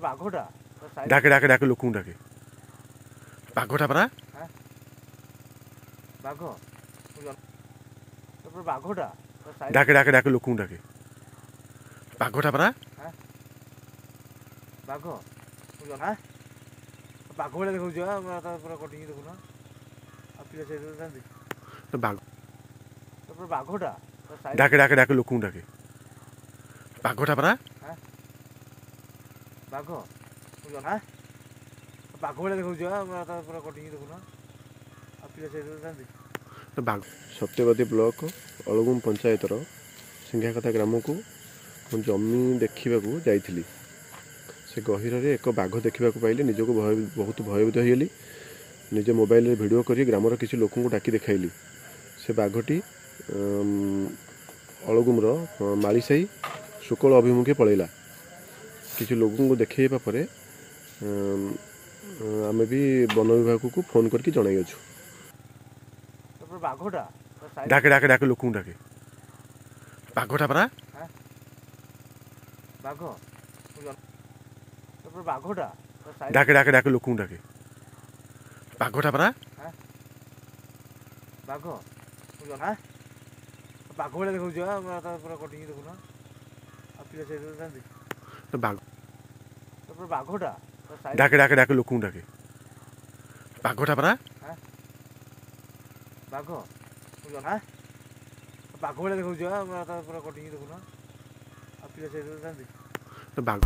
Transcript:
ବାଘଟା ଡାକେ ଡାକେ ଡାକେ ଲୋକଙ୍କୁ ଡାକେ ବାଘଟା ପରା ବାଘ ବାଘଟା ଡାକେ ଡାକେ ଡାକେ ଲୋକଙ୍କୁ ଡାକେ ବାଘଟା ପରା ବାଘ ବାଘ ଭଳିଆ ଦେଖାଉଛି ପୁରା କଟିକି ଦେଖୁନ ଆଉ ପିଲା ସେଇଥିରେ ଯାଆନ୍ତି ବାଘ ବାଘଟା ଡାକେ ଡାକେ ଡାକେ ଲୋକଙ୍କୁ ଡାକେ ବାଘଟା ପରା ବାଘ ବାଘ ଭଳିଆ ଦେଖାଉଛି ପୁରା କଟିକି ଦେଖୁନ ଆଉ ପିଲା ସେଇଥିରେ ଯାଆନ୍ତି ବାଘ ସତ୍ୟବାଦୀ ବ୍ଲକ ଅଳଗୁମ ପଞ୍ଚାୟତର ସିଂଘାକଥା ଗ୍ରାମକୁ ମୁଁ ଜମି ଦେଖିବାକୁ ଯାଇଥିଲି। ସେ ଗହୀରରେ ଏକ ବାଘ ଦେଖିବାକୁ ପାଇଲି। ନିଜକୁ ବହୁତ ଭୟଭୀତ ହୋଇଗଲି। ନିଜେ ମୋବାଇଲରେ ଭିଡ଼ିଓ କରି ଗ୍ରାମର କିଛି ଲୋକଙ୍କୁ ଡାକି ଦେଖାଇଲି। ସେ ବାଘଟି ଅଳଗୁମର ମାଳିସାହି ଶୁକଳ ଅଭିମୁଖେ ପଳେଇଲା। କିଛି ଲୋକଙ୍କୁ ଦେଖାଇବା ପରେ ଆମେ ବି ବନ ବିଭାଗକୁ ଫୋନ୍ କରିକି ଜଣାଇଅଛୁ। ବାଘଟା ଡାକେ ଡାକେ ଡାକେ ଲୋକଙ୍କୁ ଡାକେ ବାଘଟା ପରା ବାଘ ବାଘଟା ଡାକେ ଡାକେ ଡାକେ ଲୋକଙ୍କୁ ଡାକେ ବାଘଟା ପରା ବାଘ ବାଘ ଭଳିଆ ଦେଖାଉଛି ପୁରା କଟିକି ଦେଖୁନ ଆଉ ପିଲା ସେଇଥିରେ ଯାଆନ୍ତି ବାଘ ବାଘଟା ଡାକେ ଡାକେ ଡାକେ ଲୋକଙ୍କୁ ଡାକେ ବାଘଟା ପରା ବାଘ ବାଘ ଭଳିଆ ଦେଖାଉଛି ପୁରା କଟିକି ଦେଖୁନ ଆଉ ପିଲା ସେଇଥିରେ ଯାଆନ୍ତି ବାଘ